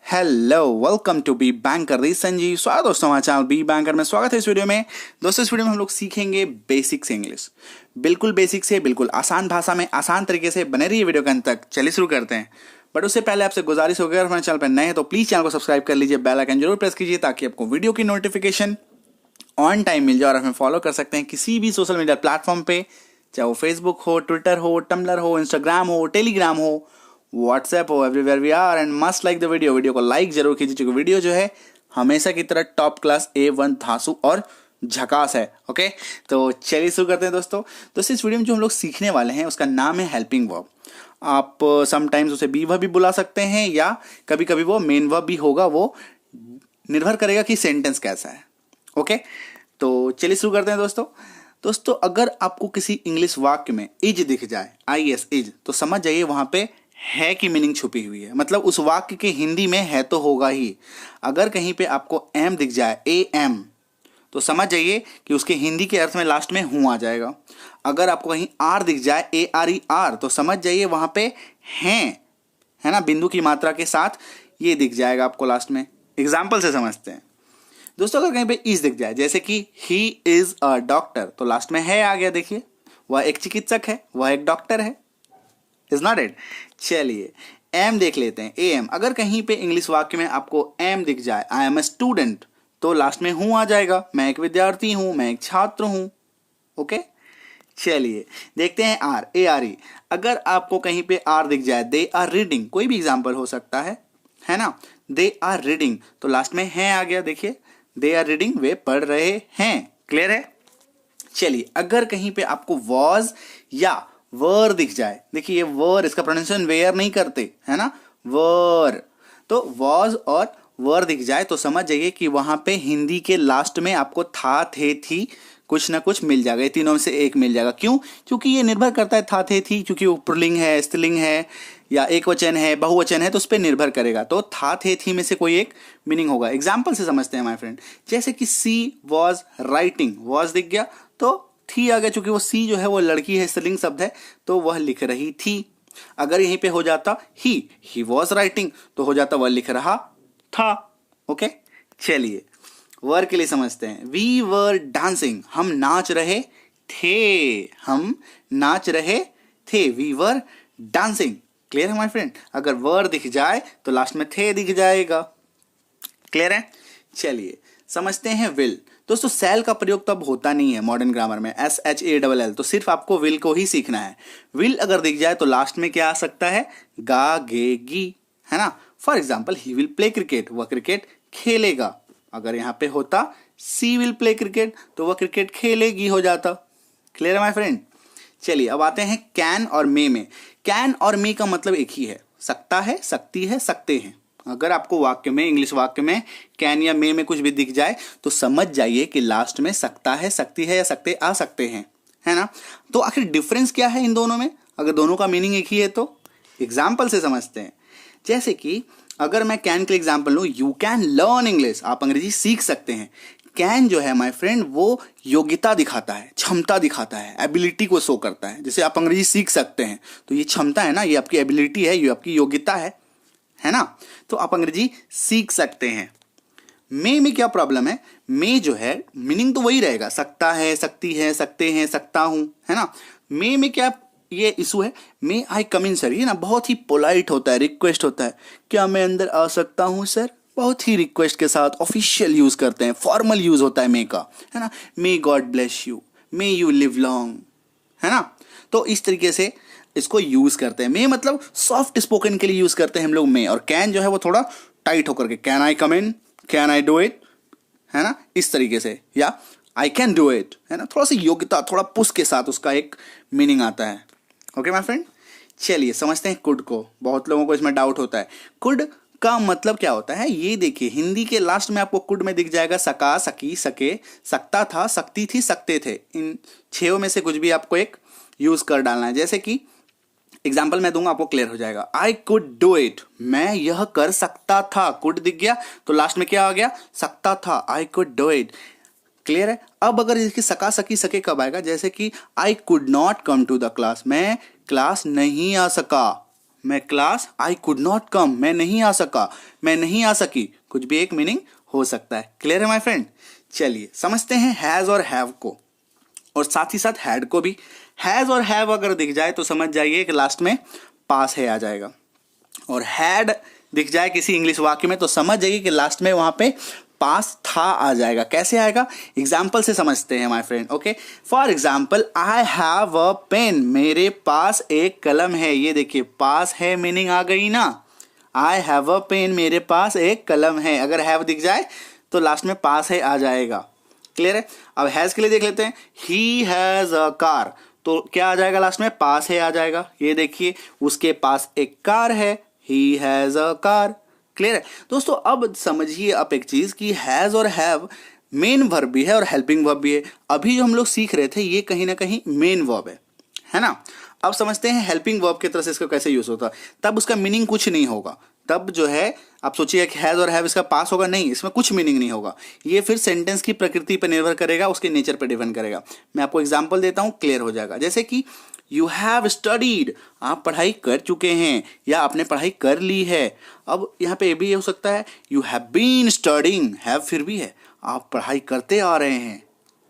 Hello, welcome to be banker. दी संजीव, स्वागत दोस्तों हमारे चैनल बी बैंकर में। स्वागत है इस वीडियो में। दोस्तों इस वीडियो में हम लोग सीखेंगे बेसिक्स इंग्लिश, बिल्कुल बेसिक से बिल्कुल आसान भाषा में आसान तरीके से। बने रहिए वीडियो के अंत तक। चलिए शुरू करते हैं। बट उससे पहले आपसे गुजारिश होगी, अगर हमारे चैनल पर नए हैं तो प्लीज चैनल को सब्सक्राइब कर लीजिए, बेल आइकन जरूर प्रेस कीजिए ताकि आपको वीडियो की नोटिफिकेशन ऑन टाइम मिल जाए और हमें फॉलो कर सकते हैं किसी भी सोशल मीडिया प्लेटफॉर्म पे, चाहे वो फेसबुक हो, ट्विटर हो, टम्बलर हो, इंस्टाग्राम हो, टेलीग्राम हो, व्हाट्सएप हो। Everywhere we are and must like the video को लाइक जरूर कीजिए क्योंकि वीडियो जो है हमेशा की तरह टॉप क्लास A1 धांसू और झकास है। ओके, तो चलिए शुरू करते हैं दोस्तों। इस वीडियो में जो हम लोग सीखने वाले हैं उसका नाम है हेल्पिंग वर्ब। आप समटाइम्स उसे बी वर्ब भी बुला सकते हैं या कभी कभी वो मेन वर्ब भी होगा, वो निर्भर करेगा कि सेंटेंस कैसा है। ओके, तो चलिए शुरू करते हैं दोस्तों अगर आपको किसी इंग्लिश वाक्य में इज दिख जाए, IS इज, तो समझ जाइए वहां पे है की मीनिंग छुपी हुई है। मतलब उस वाक्य के हिंदी में है तो होगा ही। अगर कहीं पे आपको एम दिख जाए, AM, तो समझ जाइए कि उसके हिंदी के अर्थ में लास्ट में हूं आ जाएगा। अगर आपको कहीं आर दिख जाए, ARER, तो समझ जाइए वहां पे हैं, है ना, बिंदु की मात्रा के साथ ये दिख जाएगा आपको लास्ट में। एग्जाम्पल से समझते हैं दोस्तों। अगर कहीं पे इज दिख जाए, जैसे कि ही इज अ डॉक्टर, तो लास्ट में है आ गया। देखिए वह एक चिकित्सक है, वह एक डॉक्टर है। Is not it. चलिए एम देख लेते हैं, AM। अगर कहीं पे इंग्लिश वाक्य में आपको एम दिख जाए, आई एम ए स्टूडेंट, तो लास्ट में हूं आ जाएगा। मैं एक विद्यार्थी हूं, मैं एक छात्र हूं। ओके, चलिए देखते हैं आर, ARE। अगर आपको कहीं पे आर दिख जाए, दे आर रीडिंग, कोई भी एग्जाम्पल हो सकता है ना। दे आर रीडिंग, तो लास्ट में है आ गया। देखिए दे आर रीडिंग, वे पढ़ रहे हैं। क्लियर है। चलिए अगर कहीं पे आपको वॉज या वर दिख जाए, देखिए ये वर, इसका प्रोनाउंसिएशन वेयर नहीं करते, है ना, वर, तो वॉज और वर दिख जाए तो समझ जाइए कि वहां पे हिंदी के लास्ट में आपको था, थे, थी कुछ ना कुछ मिल जाएगा। ये तीनों में से एक मिल जाएगा। क्यों? क्योंकि ये निर्भर करता है, था, थे, थी, क्योंकि वो पुल्लिंग है, स्त्रीलिंग है या एक वचन है, बहुवचन है, तो उस पर निर्भर करेगा। तो था, थे, थी में से कोई एक मीनिंग होगा। एग्जाम्पल से समझते हैं माय फ्रेंड। जैसे कि सी वॉज राइटिंग, वॉज दिख गया तो थी आ गया, चूंकि वो सी जो है वो लड़की है, स्त्रीलिंग शब्द है, तो वह लिख रही थी। अगर यहीं पे हो जाता ही वॉज राइटिंग, तो हो जाता वह लिख रहा था। ओके, चलिए वर के लिए समझते हैं। वी वर डांसिंग, हम नाच रहे थे, हम नाच रहे थे। We were dancing. क्लियर है माय फ्रेंड। अगर वर दिख जाए तो लास्ट में थे दिख जाएगा। क्लियर है। चलिए समझते हैं विल। दोस्तों सेल का प्रयोग तब होता नहीं है मॉडर्न ग्रामर में, SHALL, तो सिर्फ आपको विल को ही सीखना है। विल अगर दिख जाए तो लास्ट में क्या आ सकता है, गा, गे, गी, है ना। For example he will play cricket, वह क्रिकेट खेलेगा। अगर यहां पे होता सी विल प्ले क्रिकेट, तो वह क्रिकेट खेलेगी हो जाता। क्लियर है माय फ्रेंड। चलिए अब आते हैं कैन और मे में। कैन और मे का मतलब एक ही है, सकता है, सकती है, सकते हैं। अगर आपको वाक्य में, इंग्लिश वाक्य में कैन या मे में कुछ भी दिख जाए तो समझ जाइए कि लास्ट में सकता है, सकती है या सकते आ सकते हैं, है ना। तो आखिर डिफरेंस क्या है इन दोनों में, अगर दोनों का मीनिंग एक ही है तो। एग्जाम्पल से समझते हैं। जैसे कि अगर मैं कैन के एग्जाम्पल लूं, यू कैन लर्न इंग्लिश, आप अंग्रेजी सीख सकते हैं। कैन जो है माय फ्रेंड वो योग्यता दिखाता है, क्षमता दिखाता है, एबिलिटी को शो करता है। जैसे आप अंग्रेजी सीख सकते हैं तो ये क्षमता है ना, ये आपकी एबिलिटी है, ये आपकी योग्यता है ना, तो आप अंग्रेजी सीख सकते हैं। मे में क्या प्रॉब्लम है, मे जो है मीनिंग तो वही रहेगा, सकता है, सकती है, सकते हैं, सकता हूं, है ना। मे में क्या ये इशू है, मे आई कम इन सर, ये ना बहुत ही पोलाइट होता है, रिक्वेस्ट होता है, क्या मैं अंदर आ सकता हूं सर, बहुत ही रिक्वेस्ट के साथ ऑफिशियल यूज करते हैं, फॉर्मल यूज होता है मे का, है ना। May God bless you, may you live long, है ना। तो इस तरीके से इसको यूज करते हैं। मे मतलब सॉफ्ट स्पोकन के लिए यूज करते हैं हम लोग मे, और कैन जो है वो थोड़ा टाइट होकर के, can I come in, can I do it, है ना, इस तरीके से, या आई कैन डू इट, है ना, थोड़ा सा योग्यता, थोड़ा पुश के साथ उसका एक मीनिंग आता है। Okay my friend. चलिए समझते हैं कुड को। बहुत लोगों को इसमें डाउट होता है, कुड का मतलब क्या होता है। ये देखिए हिंदी के लास्ट में आपको कुड में दिख जाएगा सका, सकी, सके, सकता था, सकती थी, सकते थे। इन 6 में से कुछ भी आपको एक यूज कर डालना है। जैसे कि एग्जाम्पल मैं दूंगा, आपको क्लियर हो जाएगा। आई कुड डू इट, मैं यह कर सकता था। कुड दिख गया तो लास्ट में क्या आ गया, सकता था, I could do it. Clear है। अब अगर इसकी सका, सकी, सके कब आएगा, जैसे कि I could not come to the class, मैं क्लास नहीं आ सका, मैं class, I could not come, मैं नहीं आ सका, मैं नहीं आ सकी, कुछ भी एक मीनिंग हो सकता है। क्लियर है माय फ्रेंड? चलिए समझते हैं हैज और हैव को, और साथ ही साथ हैड को भी। हैज और हैव अगर दिख जाए तो समझ जाइए कि लास्ट में पास है आ जाएगा, और हैड दिख जाए किसी इंग्लिश वाक्य में तो समझ जाइए कि लास्ट में वहां पे पास था आ जाएगा। कैसे आएगा? एग्जाम्पल से समझते हैं my friend. Okay, for example, I have a pen, मेरे पास एक कलम है। ये देखिए पास है मीनिंग आ गई ना। आई हैव अ पेन, मेरे पास एक कलम है। अगर हैव दिख जाए तो लास्ट में पास है आ जाएगा। क्लियर है? अब हैज के लिए देख लेते हैं। ही हैज अ कार, तो क्या आ जाएगा लास्ट में? पास है आ जाएगा। ये देखिए उसके पास एक कार है, he has a car. Clear है दोस्तों? अब समझिए आप एक चीज कि हैज और हैव मेन वर्ब भी है और हेल्पिंग वर्ब भी है। अभी जो हम लोग सीख रहे थे ये कहीं ना कहीं मेन वर्ब है ना। अब समझते हैं हेल्पिंग वर्ब की तरह से इसका कैसे यूज होता है। तब उसका मीनिंग कुछ नहीं होगा। तब जो है आप सोचिए कि हैज और हैव इसका पास होगा, नहीं, इसमें कुछ मीनिंग नहीं होगा। ये फिर सेंटेंस की प्रकृति पर निर्भर करेगा, उसके नेचर पर डिपेंड करेगा। मैं आपको एग्जांपल देता हूं, क्लियर हो जाएगा। जैसे कि यू हैव स्टडीड, आप पढ़ाई कर चुके हैं या आपने पढ़ाई कर ली है। अब यहाँ पे ये भी हो सकता है you have been studying, have फिर भी है, आप पढ़ाई करते आ रहे हैं,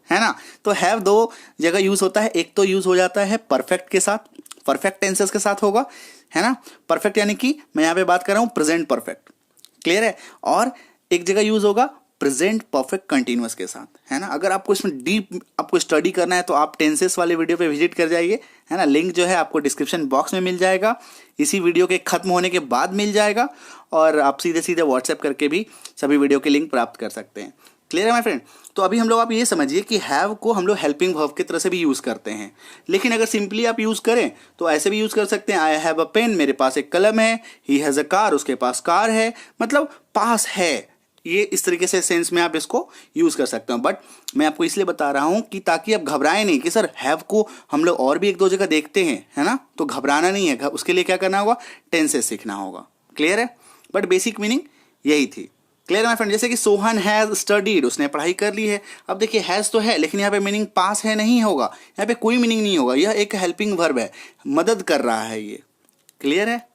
है ना। तो हैव दो जगह यूज होता है। एक तो यूज हो जाता है परफेक्ट के साथ, परफेक्ट टेंसेस के साथ होगा, है ना। परफेक्ट यानी कि मैं यहाँ पे बात कर रहा हूँ प्रेजेंट परफेक्ट। क्लियर है? और एक जगह यूज होगा प्रेजेंट परफेक्ट कंटिन्यूअस के साथ, है ना। अगर आपको इसमें डीप आपको स्टडी करना है तो आप टेंसेस वाले वीडियो पे विजिट कर जाइए, है ना। लिंक जो है आपको डिस्क्रिप्शन बॉक्स में मिल जाएगा, इसी वीडियो के खत्म होने के बाद मिल जाएगा, और आप सीधे सीधे व्हाट्सएप करके भी सभी वीडियो के लिंक प्राप्त कर सकते हैं। क्लियर है माय फ्रेंड? तो अभी हम लोग आप ये समझिए कि हैव को हम लोग हेल्पिंग वर्ब की तरह से भी यूज करते हैं, लेकिन अगर सिंपली आप यूज करें तो ऐसे भी यूज कर सकते हैं। आई हैव अ पेन, मेरे पास एक कलम है। ही हैज अ कार, उसके पास कार है, मतलब पास है। ये इस तरीके से सेंस में आप इसको यूज कर सकते हो। बट मैं आपको इसलिए बता रहा हूं कि ताकि आप घबराएं नहीं कि सर हैव को हम लोग और भी एक दो जगह देखते हैं, है ना। तो घबराना नहीं है, उसके लिए क्या करना होगा? टेंसेस सीखना होगा। क्लियर है? बट बेसिक मीनिंग यही थी। Clear my friend? जैसे कि सोहन हैज स्टडीड, उसने पढ़ाई कर ली है। अब देखिए हैज तो है, लेकिन यहाँ पे मीनिंग पास है नहीं होगा, यहाँ पे कोई मीनिंग नहीं होगा। यह एक हेल्पिंग वर्ब है, मदद कर रहा है ये। क्लियर है?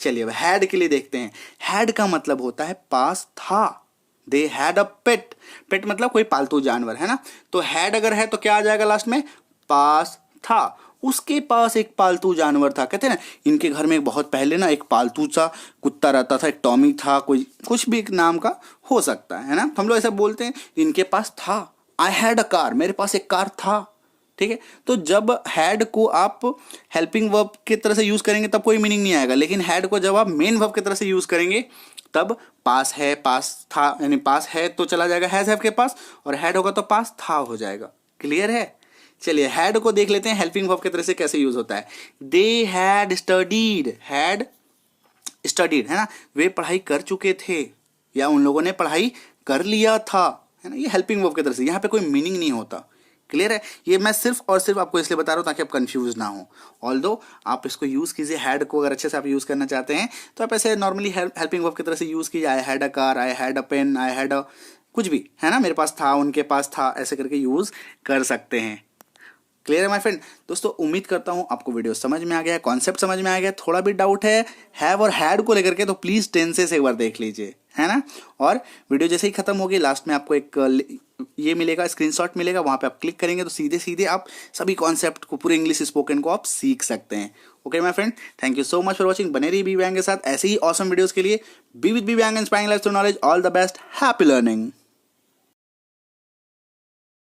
चलिए अब हैड के लिए देखते हैं। हैड का मतलब होता है पास था। दे हैड अ पेट, पेट मतलब कोई पालतू जानवर, है ना। तो हैड अगर है तो क्या आ जाएगा लास्ट में? पास था। उसके पास एक पालतू जानवर था। कहते हैं ना इनके घर में बहुत पहले ना एक पालतू सा कुत्ता रहता था, एक टॉमी था, कोई कुछ भी एक नाम का हो सकता है ना। तो हम लोग ऐसा बोलते हैं इनके पास था। आई हैड अ कार, मेरे पास एक कार था। ठीक है, तो जब हैड को आप हेल्पिंग वर्ब की तरह से यूज करेंगे तब कोई मीनिंग नहीं आएगा, लेकिन हैड को जब आप मेन वर्ब की तरह से यूज करेंगे तब पास है, पास था, यानी पास है तो चला जाएगा हैज हैव के पास, और हैड होगा तो पास था हो जाएगा। क्लियर है? चलिए हैड को देख लेते हैं हेल्पिंग वर्ब की तरह से कैसे यूज होता है। They had studied, had studied, है ना, वे पढ़ाई कर चुके थे या उन लोगों ने पढ़ाई कर लिया था, है ना। ये हेल्पिंग वर्ब की तरह से, यहाँ पे कोई मीनिंग नहीं होता। क्लियर है? ये मैं सिर्फ और सिर्फ आपको इसलिए बता रहा हूँ ताकि आप कंफ्यूज ना हो। ऑल्दो आप इसको यूज कीजिए, हैड को अगर अच्छे से आप यूज करना चाहते हैं तो आप ऐसे नॉर्मली हेल्पिंग वर्ब की तरह से यूज कीजिए। I had a car, I had a pen, I had a कुछ भी, है ना, मेरे पास था, उनके पास था, ऐसे करके यूज कर सकते हैं। क्लियर है माय फ्रेंड? दोस्तों उम्मीद करता हूं आपको वीडियो समझ में आ गया है, कॉन्सेप्ट समझ में आ गया। थोड़ा भी डाउट है हैव और हैड को लेकर के तो प्लीज टेंसेस एक बार देख लीजिए, है ना। और वीडियो जैसे ही खत्म होगी लास्ट में आपको एक ये मिलेगा, स्क्रीनशॉट मिलेगा, वहां पे आप क्लिक करेंगे तो सीधे सीधे आप सभी कॉन्सेप्ट को, पूरे इंग्लिश स्पोकन को आप सीख सकते हैं। Okay my friend, thank you so much for watching. बने रहिए बी बैंग के साथ ऐसे ही ऑसम वीडियोस के लिए। Be with be bang, inspiring life through knowledge. All the best, happy learning.